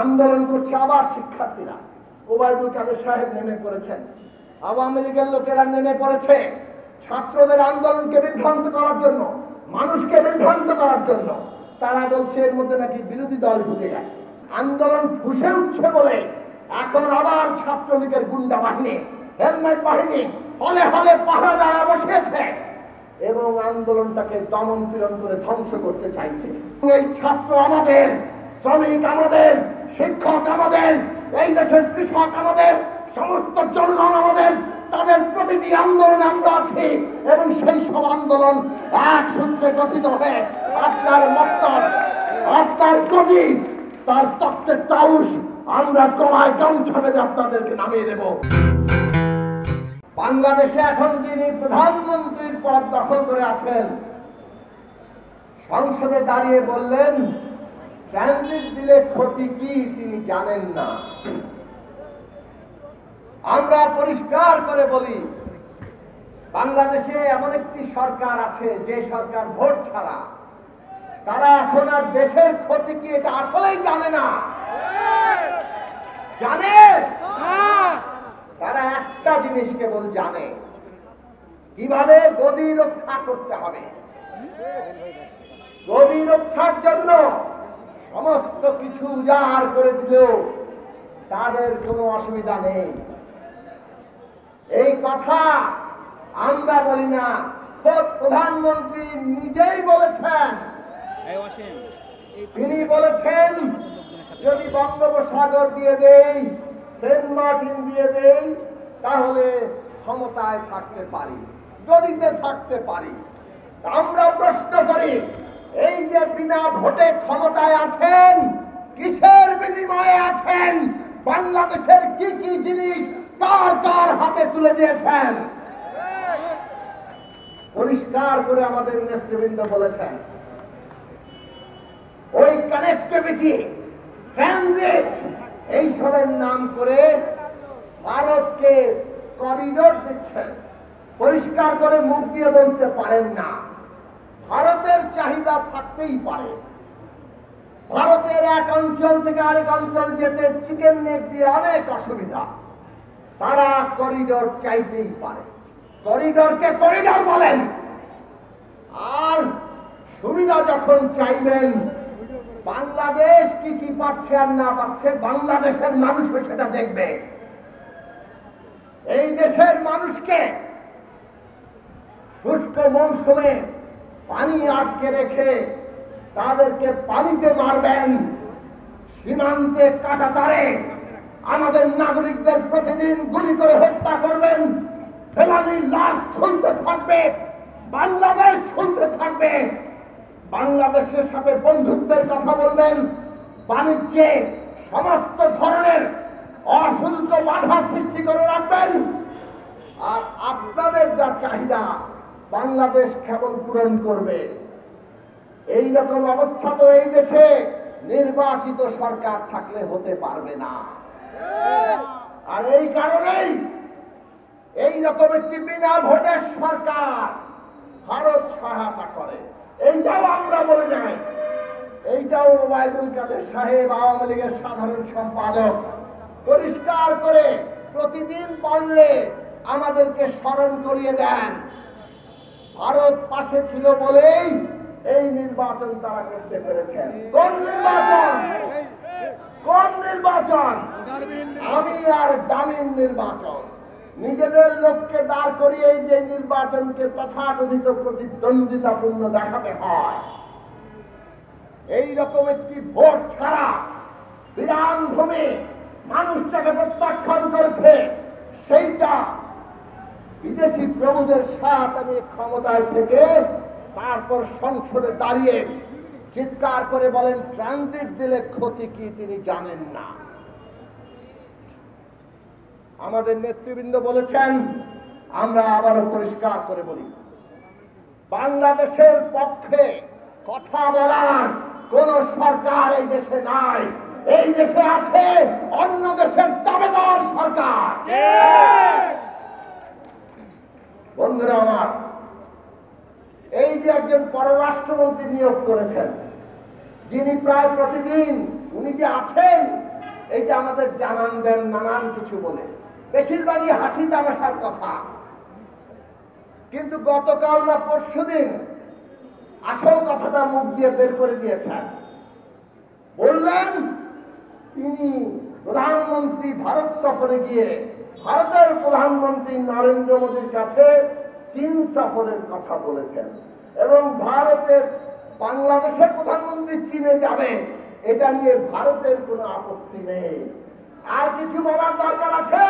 আন্দোলন করছে আবার শিক্ষার্থীরা। ওবায়দুল কাদের সাহেব নেমে পড়েছেন, আওয়ামী লীগের লোকেরা নেমে পড়েছে ছাত্রদের আন্দোলনকে বিভ্রান্ত করার জন্য, মানুষকে বিভ্রান্ত করার জন্য। তারা বলছে এর মধ্যে নাকি বিরোধী দল ঢুকে গেছে। আন্দোলন ফুসে উঠছে বলে এখন আবার ছাত্রলীগের গুন্ডা বাহিনী, হেলমেট বাহিনী হলে হলে পাহারাদারা বসিয়েছে এবং আন্দোলনটাকে দমন পীড়ন করে ধ্বংস করতে চাইছে। এই ছাত্র আমাদের, শ্রমিক আমাদের, শিক্ষক আমাদের, এই দেশের কৃষক আমাদের, সমস্ত জনগণ আমাদের, তাদের প্রতিটি আন্দোলনে আমরা আছি এবং সেই সব আন্দোলন এক সূত্রে গঠিত হয়ে আপনার মস্তক, আপনার গদি, তার তক্তে তাউস আমরা গলায় গামছা বেঁধে আপনাদেরকে নামিয়ে দেব। বাংলাদেশে এখন যিনি প্রধানমন্ত্রীর পদ দখল করে আছেন, সংসদে দাঁড়িয়ে বললেন ট্রানজিট দিলে ক্ষতি কি তিনি জানেন না। আমরা পরিষ্কার করে বলি, বাংলাদেশে এমন একটি সরকার আছে যে সরকার ভোট ছাড়া, তারা এখন আর দেশের ক্ষতি কি এটা আসলেই জানে না। জানে তারা একটা জিনিস কেবল জানে, কিভাবে গদি রক্ষা করতে হবে। গদি রক্ষার জন্য সমস্ত কিছু উজাড় করে দিলেও তাদের কোনো অসুবিধা নেই। এই কথা আমরা বলি না, খোদ প্রধানমন্ত্রী নিজেই বলেছেন। তিনি বলেছেন যদি বঙ্গোপসাগর দিয়ে দেই, সেন্ট মার্টিন দিয়ে দেই, তাহলে ক্ষমতায় থাকতে পারি, গদিতে থাকতে পারি। আমরা প্রশ্ন করি, এই যে বিনা ভোটে ক্ষমতায় আছেন, কিসের বিনিময়ে আছেন? বাংলাদেশের কি কি জিনিস কার কার হাতে তুলে দিয়েছেন? পরিষ্কার করে আমাদের নেতৃবৃন্দ বলেছেন, ওই কানেক্টিভিটি, ট্রানজিট, এইসবের নাম করে ভারতকে করিডোর দিচ্ছেন। পরিষ্কার করে মুখ দিয়ে বলতে পারেন না, ভারতের চাহিদা থাকতেই পারে। ভারতের এক অঞ্চল থেকে আরেক অঞ্চল যেতে চিকেন নেট দিয়ে অনেক অসুবিধা, তারা করিডোর চাইতেই পারে। করিডোরকে করিডোর বলেন, আর সুবিধা যখন চাইবেন, বাংলাদেশ কি কি পাচ্ছে আর না পাচ্ছে বাংলাদেশের মানুষ সেটা দেখবে। এই দেশের মানুষকে শুষ্ক মৌসুমে পানি আটকে রেখে তাদেরকে পানিতে মারবেন, সীমান্তে কাঁটাতারে আমাদের নাগরিকদের প্রতিদিন গুলি করে হত্যা করবেন, ফেলানি লাশ ঝুলতে থাকবে, বাংলাদেশ ঝুলতে থাকবে। বাংলাদেশের সাথে বন্ধুত্বের কথা বলবেন, বাণিজ্যে সমস্ত ধরনের অশুল্ক বাধা সৃষ্টি করে রাখবেন, আর আপনাদের যা চাহিদা বাংলাদেশ কেবল পূরণ করবে। এই রকম অবস্থা তো এই দেশে নির্বাচিত সরকার থাকলে হতে পারবে না। আর এই কারণেই এই রকম একটি বিনা ভোটের সরকার ভারত সহায়তা করে। এইটাও আমরা বলে যাই, এইটাও ওবায়দুল কাদের সাহেব, আওয়ামী লীগের সাধারণ সম্পাদক, পরিষ্কার করে প্রতিদিন বললে আমাদেরকে স্মরণ করিয়ে দেন। ভারত পাশে ছিল বলেই এই নির্বাচন তারা করতে পেরেছেন। কোন নির্বাচন? কোন নির্বাচন? আমি আর দামিন নির্বাচন। নিজেদের লোককে দাঁড় করিয়ে যে নির্বাচনকে তথাকথিত প্রতিদ্বন্দ্বিতাপূর্ণ দেখাতে হয়, এই রকম একটি ভোট ছাড়া বিধানভূমি মানুষ যাকে প্রত্যাখ্যান করেছে, সেইটা বিদেশি প্রভুদের সহায়তা নিয়ে ক্ষমতায় থেকে তারপর সংসদে দাঁড়িয়ে চিৎকার করে বলেন ট্রানজিট দিলে ক্ষতি কি তিনি জানেন না। আমাদের নেতৃবৃন্দ বলেছেন, আমরা আবারও পরিষ্কার করে বলি, বাংলাদেশের পক্ষে কথা বলার কোন সরকার এই দেশে নাই। এই দেশে আছে অন্য দেশের দাবেদার সরকার। বন্ধুরা আমার, এই যে একজন পররাষ্ট্রমন্ত্রী নিয়োগ করেছেন, যিনি প্রায় প্রতিদিন, উনি যে আছেন এইটা আমাদের জানান দেন নানান কিছু বলে, বেশিরভাগই হাসি তামাশার কথা। কিন্তু গতকাল না পরশুদিন আসল কথাটা মুখ দিয়ে বের করে দিয়েছেন। বললেন তিনি প্রধানমন্ত্রী ভারত সফরে গিয়ে ভারতের প্রধানমন্ত্রী নরেন্দ্র মোদীর কাছে চীন সফরের কথা বলেছেন এবং ভারতের বাংলাদেশের প্রধানমন্ত্রী চীনে যাবে এটা নিয়ে ভারতের কোনো আপত্তি নেই। আর কিছু বলার দরকার আছে?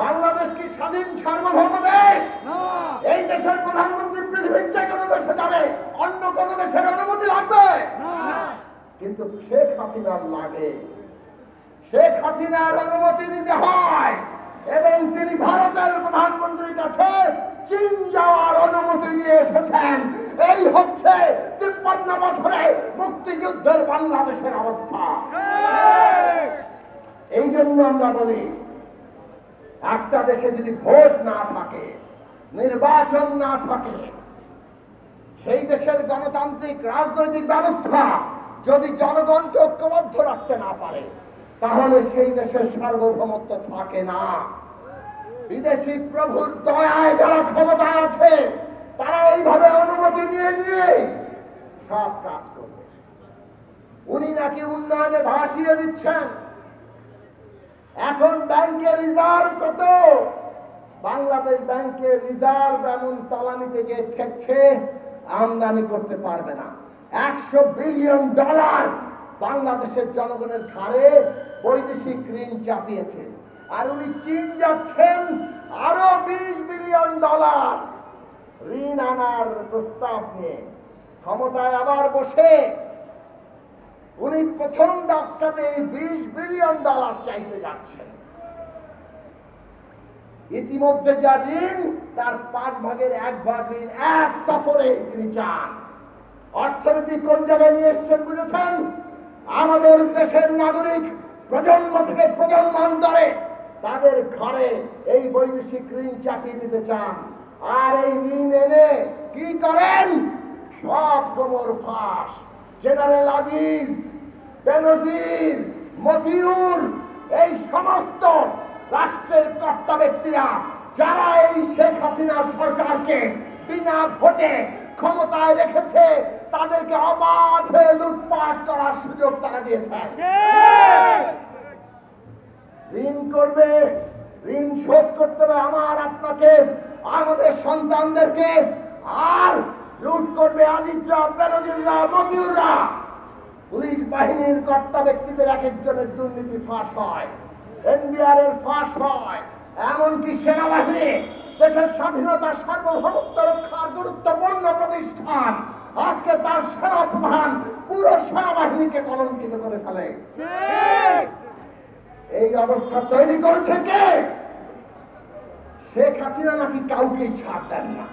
বাংলাদেশ কি স্বাধীন সার্বভৌম দেশ? এই দেশের প্রধানমন্ত্রী পৃথিবীর যে কোনো দেশে যাবে, অন্য কোনো দেশের অনুমতি লাগবে? কিন্তু শেখ হাসিনার লাগে। শেখ হাসিনার অনুমতি নিতে হয় এবং তিনি ভারতের প্রধানমন্ত্রীর কাছে চীন যাওয়ার অনুমতি নিয়ে এসেছেন। এই হচ্ছে 53 বছরে মুক্তিযুদ্ধের বাংলাদেশের অবস্থা। এই জন্য আমরা বলি, একটা দেশে যদি ভোট না থাকে, নির্বাচন না থাকে, সেই দেশের গণতান্ত্রিক রাজনৈতিক ব্যবস্থা যদি জনগণকে ঐক্যবদ্ধ রাখতে না পারে, তাহলে সেই দেশের সার্বভৌমত্ব থাকে না। বিদেশি প্রভুর দয়ায় যারা ক্ষমতায় আছে, তারা এইভাবে অনুমতি নিয়ে নিয়ে সব কাজ করবে। উনি নাকি উন্নয়নে ভাসিয়ে দিচ্ছেন। এখন ব্যাংকের রিজার্ভ কত? বাংলাদেশ ব্যাংকের রিজার্ভ এমন তলানিতে যে ঠেকছে, আমদানি করতে পারবে না। $100 বিলিয়ন বাংলাদেশের জনগণের ঘাড়ে বৈদেশিক ঋণ চাপিয়েছে। আর উনি চীন যাচ্ছেন আরো $20 বিলিয়ন ঋণ আনার প্রস্তাব নিয়ে। ক্ষমতায় আবার বসে উনি প্রথম ধাক্কাতে $20 বিলিয়ন চাইতে যাচ্ছেন। ইতিমধ্যে যা ঋণ, তার 5 ভাগের 1 ভাগ ঋণ এক সফরে তিনি চান। অর্থনীতি কোন জায়গায় নিয়ে এসছেন বুঝেছেন? আমাদের দেশের নাগরিক প্রজন্ম থেকে প্রজন্মান্তরে তাদের ঘরে এই বৈদেশিক ঋণ চাপিয়ে দিতে চান। আর এই ঋণ এনে কি করেন? সব কোমর ফাঁস। জেনারেল আজিজ, বেনজির, মতিউর, এই সমস্ত রাষ্ট্রের কর্তা ব্যক্তিরা যারা এই শেখ হাসিনা সরকারকে বিনা ভোটে ক্ষমতায় রেখেছে, তাদেরকে অবাধে লুটপাট করার সুযোগ তারা দিয়েছে। ঋণ করবে, ঋণ শোধ করতে হবে আমার আপনাকে, আমাদের সন্তানদেরকে। আর লুট করবে আজিজরা, বেনজিররা, মতিউররা। পুলিশ বাহিনীর কর্তা ব্যক্তিদের এক একজনের দুর্নীতি ফাঁস হয়, এনবিআর এর ফাঁস হয়। এমনকি সেনাবাহিনী, দেশের স্বাধীনতা সার্বভৌমত্ব রক্ষার গুরুত্বপূর্ণ প্রতিষ্ঠান, আজকে তার সেনা প্রধান পুরো সেনাবাহিনীকে কলঙ্কিত করে ফেলে। এই অবস্থা তৈরি করেছে কে? শেখ হাসিনা নাকি কাউকে ছাড় দেন না।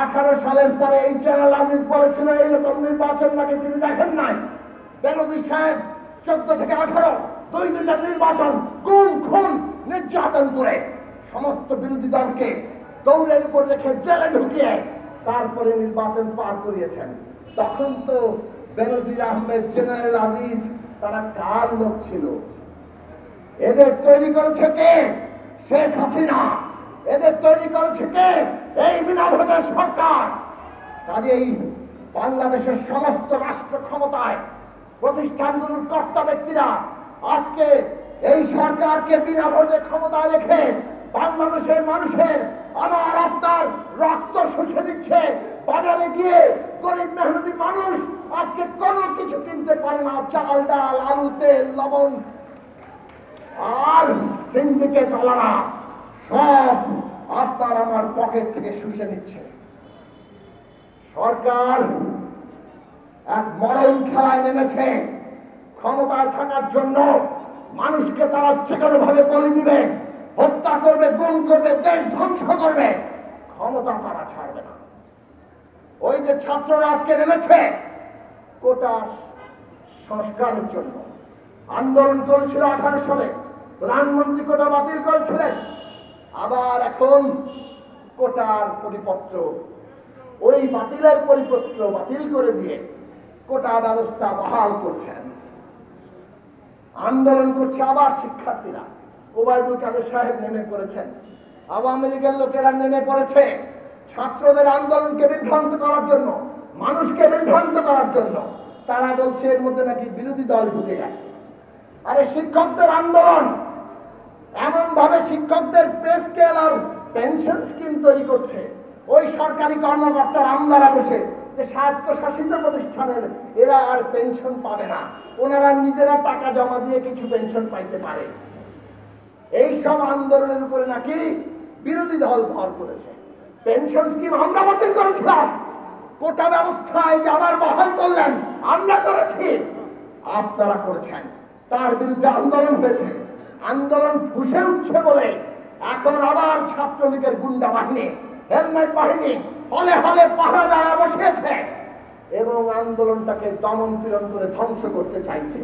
18 সালের পরে এই জেনারেল আজিজ বলেছিল এইরকম নির্বাচন নাকি তিনি দেখেন নাই। বেনজির সাহেব 14 থেকে 18 দুইটা নির্বাচন গুম খুন নির্যাতন করে সমস্ত বিরোধী দলকে দৌড়ের উপর রেখে জেলে ঢুকিয়ে তারপরে নির্বাচন পার করিয়েছেন। তখন তো বেনজির আহমেদ, জেনারেল আজিজ তারা কার লোক ছিল? এদের তৈরি করেছে কে? শেখ হাসিনা। এদের তৈরি করেছে কে? এই বিনা ভোটের সরকার। কাজেই বাংলাদেশের সমস্ত রাষ্ট্র ক্ষমতায় প্রতিষ্ঠানগুলোর কর্তা ব্যক্তিরা আজকে এই সরকারকে বিনা ভোটে ক্ষমতায় রেখে বাংলাদেশের মানুষের, আমার আপনার রক্ত শুষে দিচ্ছে। বাজারে গিয়ে গরিব মেহনতি মানুষ আজকে কোনো কিছু কিনতে পারে না। চাল, ডাল, আলু, তেল, লবণ। আর সিন্ডিকেট ওয়ালারা সব আপনার আমার পকেট থেকে শুষে নিচ্ছে। সরকার এক মরণ খেলায় নেমেছে। ক্ষমতায় থাকার জন্য মানুষকে তারা যে কোনো ভাবে বলি দিবে, হত্যা করবে, গুম করবে, দেশ ধ্বংস করবে। ক্ষমতা তারা ছাড়বে না। ওই যে ছাত্ররা আজকে নেমেছে কোটা সংস্কারের জন্য, আন্দোলন করেছিল 18 সালে, প্রধানমন্ত্রী কোটা বাতিল করেছিলেন। আবার এখন কোটার পরিপত্র, ওই বাতিলের পরিপত্র বাতিল করে দিয়ে কোটা ব্যবস্থা বহাল করছেন। আন্দোলন করছে আবার শিক্ষার্থীরা। ওবায়দুল কাদের সাহেব নেমে পড়েছেন, আওয়ামী লীগের লোকেরা নেমে পড়েছে ছাত্রদের আন্দোলনকে বিভ্রান্ত করার জন্য, মানুষকে বিভ্রান্ত করার জন্য। তারা বলছে এর মধ্যে নাকি বিরোধী দল ঢুকে গেছে। আরে শিক্ষকদের আন্দোলন এমন ভাবে শিক্ষকদের পে স্কেল আর পেনশন স্কিম তৈরি করছে, ওই সরকারি কর্মকর্তার আমলারা বসে যে স্বায়ত্তশাসিত প্রতিষ্ঠানের এরা আর পেনশন পাবে না, ওনারা নিজেরা টাকা জমা দিয়ে কিছু পেনশন পাইতে পারে। এই সব আন্দোলনের উপরে নাকি বিরোধী দল ভর করেছে। পেনশন স্কিম আমরা বাতিল করেছিলাম, কোটা ব্যবস্থায় যে আবার বহাল করলেন আমরা করেছি, আপনারা করেছেন। তার বিরুদ্ধে আন্দোলন হয়েছে, আন্দোলন ফুসে উঠছে বলে এখন আবার ছাত্রলীগের গুন্ডা বাহিনী, হেলমেট বাহিনী হলে হলে পাহারা দাঁড়া বসিয়েছে এবং আন্দোলনটাকে দমন পীড়ন করে ধ্বংস করতে চাইছে।